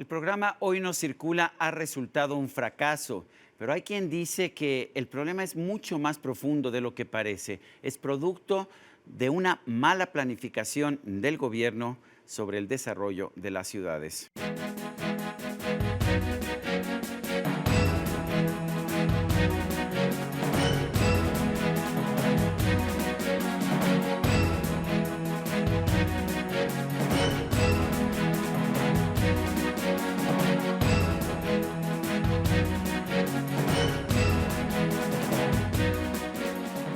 El programa Hoy No Circula ha resultado un fracaso, pero hay quien dice que el problema es mucho más profundo de lo que parece. Es producto de una mala planificación del gobierno sobre el desarrollo de las ciudades.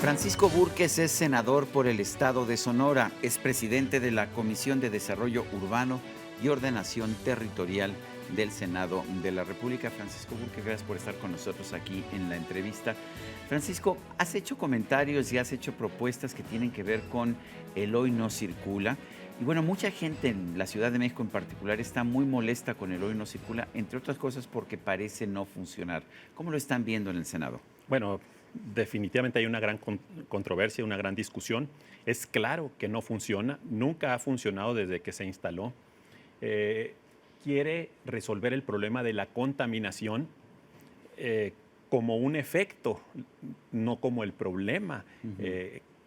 Francisco Búrquez es senador por el estado de Sonora, es presidente de la Comisión de Desarrollo Urbano y Ordenación Territorial del Senado de la República. Francisco Búrquez, gracias por estar con nosotros aquí en la entrevista. Francisco, has hecho comentarios y has hecho propuestas que tienen que ver con el Hoy No Circula. Y bueno, mucha gente en la Ciudad de México en particular está muy molesta con el Hoy No Circula, entre otras cosas porque parece no funcionar. ¿Cómo lo están viendo en el Senado? Bueno, definitivamente hay una gran controversia, una gran discusión. Es claro que no funciona, nunca ha funcionado desde que se instaló. Quiere resolver el problema de la contaminación como un efecto, no como el problema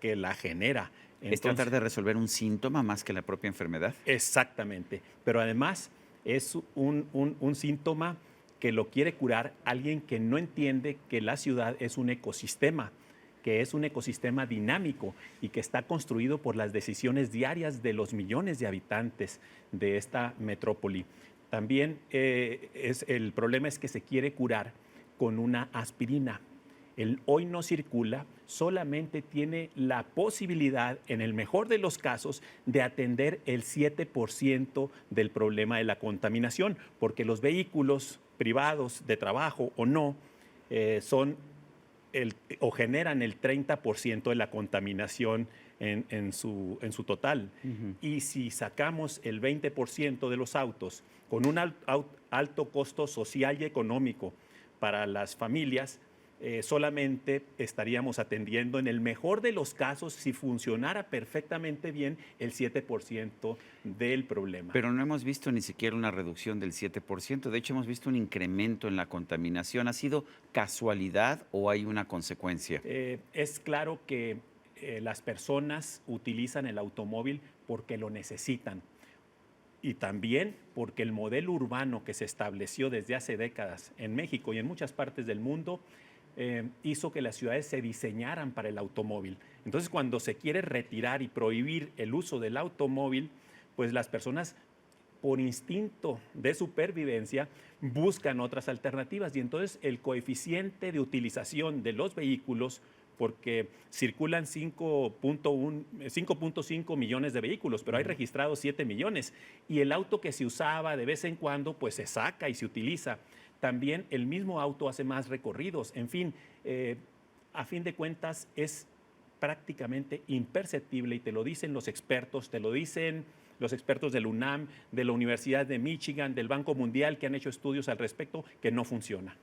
que la genera. Es tratar de resolver un síntoma más que la propia enfermedad. Exactamente, pero además es un síntoma que lo quiere curar alguien que no entiende que la ciudad es un ecosistema, que es un ecosistema dinámico y que está construido por las decisiones diarias de los millones de habitantes de esta metrópoli. También el problema es que se quiere curar con una aspirina. El Hoy No Circula solamente tiene la posibilidad, en el mejor de los casos, de atender el 7% del problema de la contaminación, porque los vehículos privados de trabajo o no generan el 30% de la contaminación en su total. Y si sacamos el 20% de los autos con un alto costo social y económico para las familias, solamente estaríamos atendiendo, en el mejor de los casos, si funcionara perfectamente bien, el 7% del problema. Pero no hemos visto ni siquiera una reducción del 7%. De hecho, hemos visto un incremento en la contaminación. ¿Ha sido casualidad o hay una consecuencia? Es claro que las personas utilizan el automóvil porque lo necesitan. Y también porque el modelo urbano que se estableció desde hace décadas en México y en muchas partes del mundo hizo que las ciudades se diseñaran para el automóvil. Entonces, cuando se quiere retirar y prohibir el uso del automóvil, pues las personas, por instinto de supervivencia, buscan otras alternativas. Y entonces el coeficiente de utilización de los vehículos, porque circulan 5.5 millones de vehículos, pero hay registrados 7 millones. Y el auto que se usaba de vez en cuando, pues se saca y se utiliza. También el mismo auto hace más recorridos. En fin, a fin de cuentas es prácticamente imperceptible, y te lo dicen los expertos, te lo dicen los expertos del UNAM, de la Universidad de Michigan, del Banco Mundial, que han hecho estudios al respecto, que no funciona.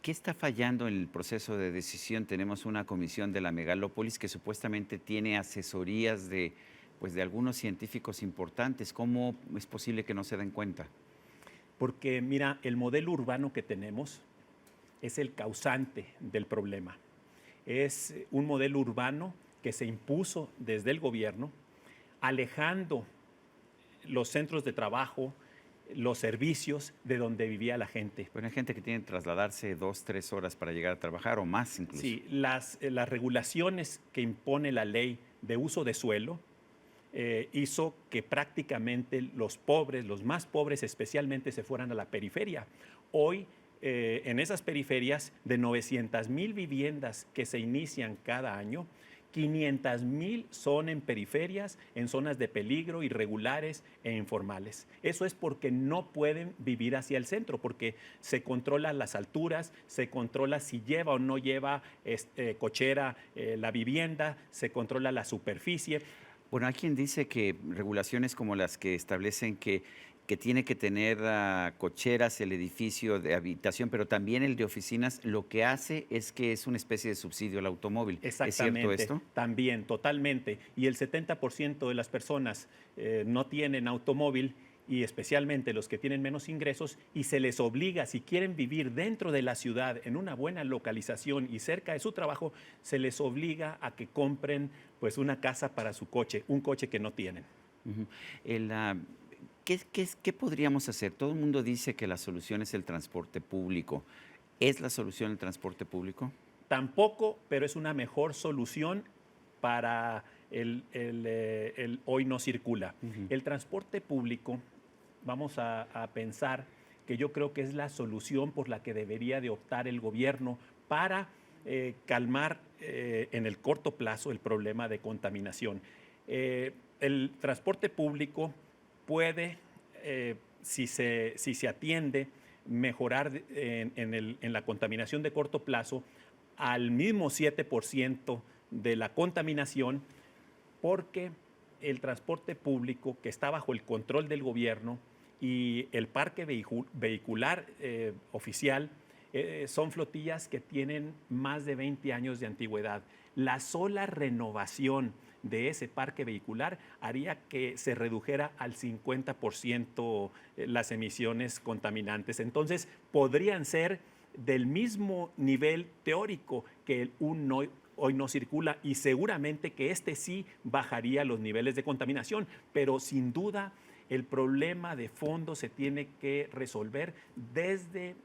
¿Qué está fallando en el proceso de decisión? Tenemos una comisión de la megalópolis que supuestamente tiene asesorías de algunos científicos importantes. ¿Cómo es posible que no se den cuenta? Porque, mira, el modelo urbano que tenemos es el causante del problema. Es un modelo urbano que se impuso desde el gobierno, alejando los centros de trabajo, los servicios de donde vivía la gente. Bueno, hay gente que tiene que trasladarse 2, 3 horas para llegar a trabajar o más incluso. Sí, las regulaciones que impone la ley de uso de suelo hizo que prácticamente los pobres, los más pobres especialmente, se fueran a la periferia. Hoy, en esas periferias, de 900,000 viviendas que se inician cada año, 500,000 son en periferias, en zonas de peligro, irregulares e informales. Eso es porque no pueden vivir hacia el centro, porque se controlan las alturas, se controla si lleva o no lleva cochera la vivienda, se controla la superficie. Bueno, hay quien dice que regulaciones como las que establecen que tiene que tener cocheras el edificio de habitación, pero también el de oficinas, lo que hace es que es una especie de subsidio al automóvil. Exactamente. ¿Es cierto esto? También, totalmente. Y el 70% de las personas no tienen automóvil, y especialmente los que tienen menos ingresos, y se les obliga, si quieren vivir dentro de la ciudad, en una buena localización y cerca de su trabajo, se les obliga a que compren pues una casa para su coche, un coche que no tienen. Ujú. El, ah, ¿qué podríamos hacer? Todo el mundo dice que la solución es el transporte público. ¿Es la solución el transporte público? Tampoco, pero es una mejor solución para el hoy no circula. Ujú. El transporte público, vamos a pensar que yo creo que es la solución por la que debería de optar el gobierno para calmar en el corto plazo el problema de contaminación. El transporte público puede, si se atiende, mejorar en la contaminación de corto plazo al mismo 7% de la contaminación, porque el transporte público, que está bajo el control del gobierno, y el parque vehicular oficial, son flotillas que tienen más de 20 años de antigüedad. La sola renovación de ese parque vehicular haría que se redujera al 50% las emisiones contaminantes. Entonces, podrían ser del mismo nivel teórico que hoy no circula, y seguramente que este sí bajaría los niveles de contaminación, pero sin duda el problema de fondo se tiene que resolver desde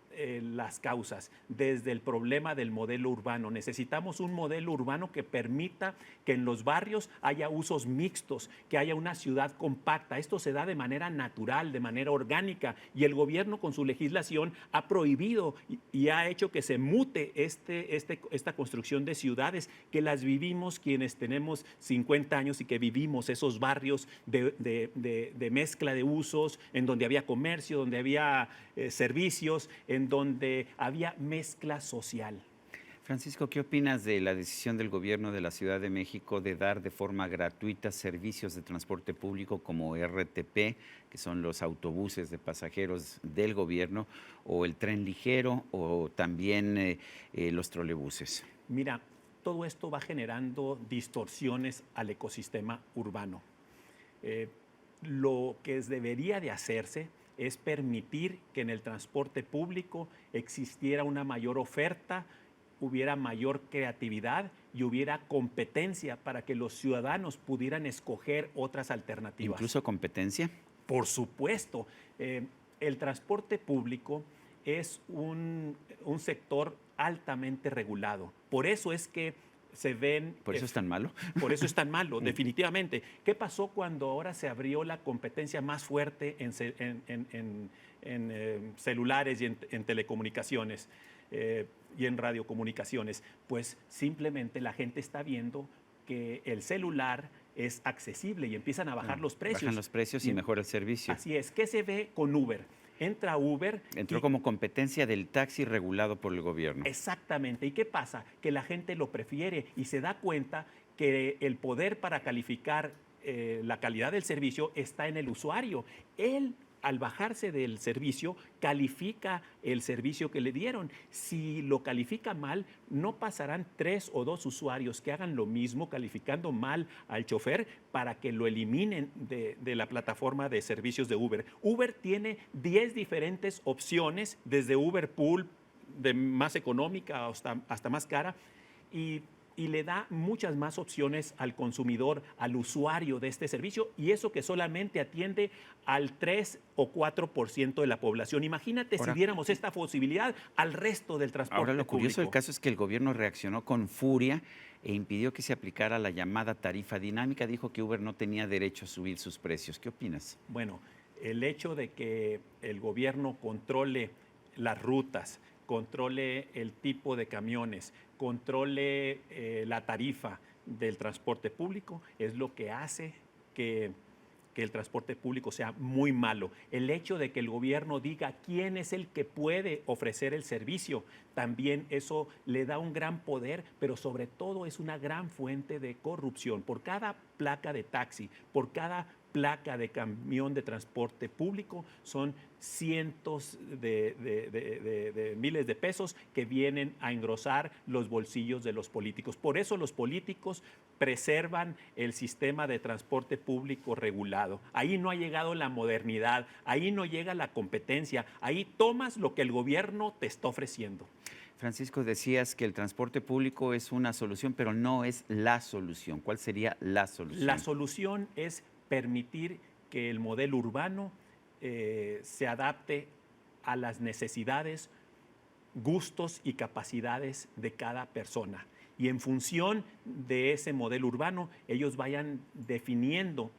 las causas, desde el problema del modelo urbano. Necesitamos un modelo urbano que permita que en los barrios haya usos mixtos, que haya una ciudad compacta. Esto se da de manera natural, de manera orgánica, y el gobierno con su legislación ha prohibido y ha hecho que se mute esta construcción de ciudades que las vivimos quienes tenemos 50 años y que vivimos esos barrios de mezcla de usos, en donde había comercio, donde había servicios, en donde había mezcla social. Francisco, ¿qué opinas de la decisión del gobierno de la Ciudad de México de dar de forma gratuita servicios de transporte público como RTP, que son los autobuses de pasajeros del gobierno, o el tren ligero, o también los trolebuses? Mira, todo esto va generando distorsiones al ecosistema urbano. Lo que debería de hacerse es permitir que en el transporte público existiera una mayor oferta, hubiera mayor creatividad y hubiera competencia para que los ciudadanos pudieran escoger otras alternativas. ¿Incluso competencia? Por supuesto, el transporte público es un sector altamente regulado. Por eso es que se ven... ¿Por eso es tan malo? Por eso es tan malo, definitivamente. ¿Qué pasó cuando ahora se abrió la competencia más fuerte en celulares y en telecomunicaciones y en radiocomunicaciones? Pues simplemente la gente está viendo que el celular es accesible y empiezan a bajar los precios. Bajan los precios y mejora el servicio. Así es. ¿Qué se ve con Uber? Entra Uber. Entró como competencia del taxi regulado por el gobierno. Exactamente. ¿Y qué pasa? Que la gente lo prefiere y se da cuenta que el poder para calificar la calidad del servicio está en el usuario. Él, al bajarse del servicio, califica el servicio que le dieron. Si lo califica mal, no pasarán 3 o 2 usuarios que hagan lo mismo calificando mal al chofer para que lo eliminen de la plataforma de servicios de Uber. Uber tiene 10 diferentes opciones, desde Uber Pool, de más económica hasta más cara, y le da muchas más opciones al consumidor, al usuario de este servicio, y eso que solamente atiende al 3 o 4% de la población. Imagínate si diéramos esta posibilidad al resto del transporte público. Ahora, lo curioso del caso es que el gobierno reaccionó con furia e impidió que se aplicara la llamada tarifa dinámica. Dijo que Uber no tenía derecho a subir sus precios. ¿Qué opinas? Bueno, el hecho de que el gobierno controle las rutas, controle el tipo de camiones, controle la tarifa del transporte público, es lo que hace que el transporte público sea muy malo. El hecho de que el gobierno diga quién es el que puede ofrecer el servicio, también eso le da un gran poder, pero sobre todo es una gran fuente de corrupción. Por cada placa de taxi, por cada placa de camión de transporte público son cientos de miles de pesos que vienen a engrosar los bolsillos de los políticos. Por eso los políticos preservan el sistema de transporte público regulado. Ahí no ha llegado la modernidad, ahí no llega la competencia, ahí tomas lo que el gobierno te está ofreciendo. Francisco, decías que el transporte público es una solución, pero no es la solución. ¿Cuál sería la solución? La solución es permitir que el modelo urbano se adapte a las necesidades, gustos y capacidades de cada persona. Y en función de ese modelo urbano, ellos vayan definiendo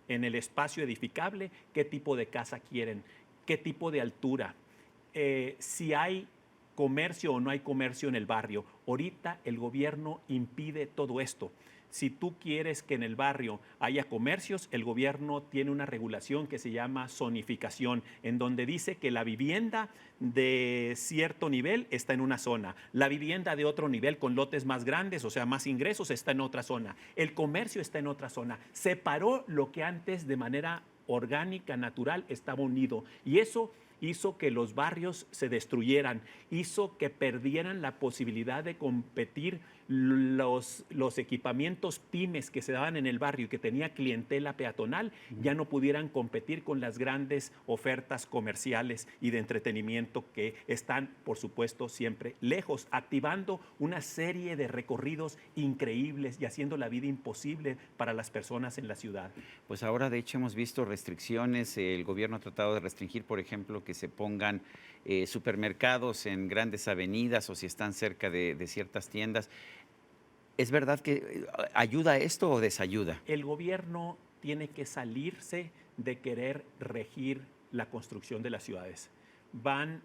en el espacio edificable qué tipo de casa quieren, qué tipo de altura, si hay comercio o no hay comercio en el barrio. Ahorita el gobierno impide todo esto. Si tú quieres que en el barrio haya comercios, el gobierno tiene una regulación que se llama zonificación, en donde dice que la vivienda de cierto nivel está en una zona, la vivienda de otro nivel con lotes más grandes, o sea, más ingresos, está en otra zona, el comercio está en otra zona. Separó lo que antes de manera orgánica, natural, estaba unido. Y eso hizo que los barrios se destruyeran, hizo que perdieran la posibilidad de competir los equipamientos pymes que se daban en el barrio y que tenía clientela peatonal, ya no pudieran competir con las grandes ofertas comerciales y de entretenimiento que están, por supuesto, siempre lejos, activando una serie de recorridos increíbles y haciendo la vida imposible para las personas en la ciudad. Pues ahora, de hecho, hemos visto restricciones. El gobierno ha tratado de restringir, por ejemplo, que se pongan supermercados en grandes avenidas o si están cerca de ciertas tiendas. ¿Es verdad que ayuda esto o desayuda? El gobierno tiene que salirse de querer regir la construcción de las ciudades. Van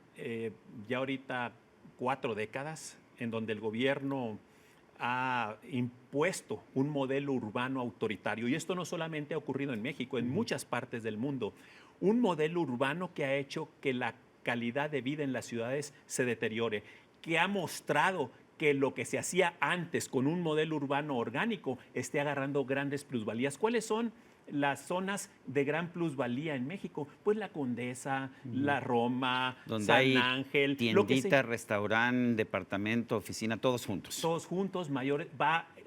ya ahorita 4 décadas en donde el gobierno ha impuesto un modelo urbano autoritario. Y esto no solamente ha ocurrido en México, en muchas partes del mundo. Un modelo urbano que ha hecho que la calidad de vida en las ciudades se deteriore, que ha mostrado que lo que se hacía antes con un modelo urbano orgánico esté agarrando grandes plusvalías. ¿Cuáles son las zonas de gran plusvalía en México? Pues la Condesa, la Roma, donde San hay Ángel. tiendita, restaurante, departamento, oficina, todos juntos. Todos juntos, mayores.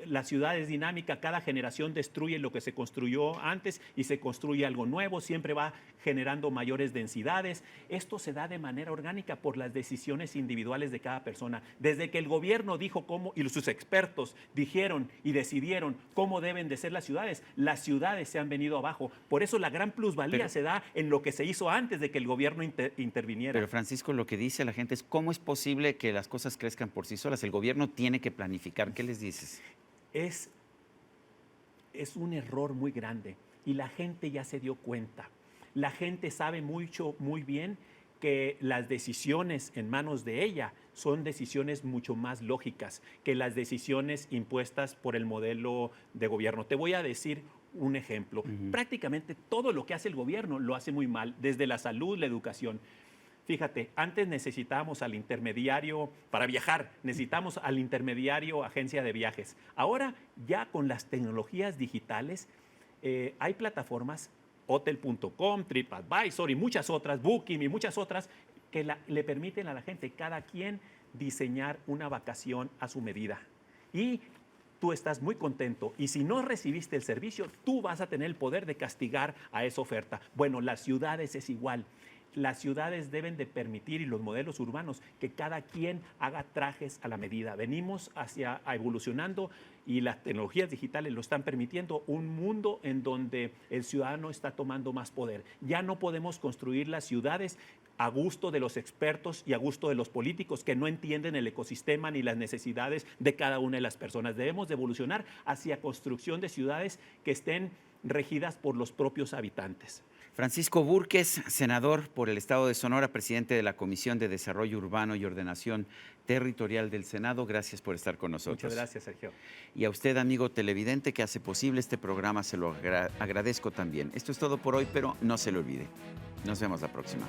La ciudad es dinámica, cada generación destruye lo que se construyó antes y se construye algo nuevo, siempre va generando mayores densidades. Esto se da de manera orgánica por las decisiones individuales de cada persona. Desde que el gobierno dijo cómo, y sus expertos dijeron y decidieron cómo deben de ser las ciudades se han venido abajo. Por eso la gran plusvalía se da en lo que se hizo antes de que el gobierno interviniera. Pero Francisco, lo que dice la gente es, ¿cómo es posible que las cosas crezcan por sí solas? El gobierno tiene que planificar. ¿Qué les dices? Es un error muy grande y la gente ya se dio cuenta. La gente sabe muy bien que las decisiones en manos de ella son decisiones mucho más lógicas que las decisiones impuestas por el modelo de gobierno. Te voy a decir un ejemplo. Prácticamente todo lo que hace el gobierno lo hace muy mal, desde la salud, la educación. Fíjate, antes necesitábamos al intermediario para viajar, necesitamos al intermediario agencia de viajes. Ahora ya con las tecnologías digitales hay plataformas, hotel.com, TripAdvisor y muchas otras, Booking y muchas otras, que le permiten a la gente, cada quien, diseñar una vacación a su medida. Y tú estás muy contento y si no recibiste el servicio, tú vas a tener el poder de castigar a esa oferta. Bueno, las ciudades es igual. Las ciudades deben de permitir, y los modelos urbanos, que cada quien haga trajes a la medida. Venimos evolucionando y las tecnologías digitales lo están permitiendo, un mundo en donde el ciudadano está tomando más poder. Ya no podemos construir las ciudades a gusto de los expertos y a gusto de los políticos que no entienden el ecosistema ni las necesidades de cada una de las personas. Debemos de evolucionar hacia construcción de ciudades que estén regidas por los propios habitantes. Francisco Búrquez, senador por el Estado de Sonora, presidente de la Comisión de Desarrollo Urbano y Ordenación Territorial del Senado. Gracias por estar con nosotros. Muchas gracias, Sergio. Y a usted, amigo televidente, que hace posible este programa, se lo agradezco también. Esto es todo por hoy, pero no se lo olvide. Nos vemos la próxima.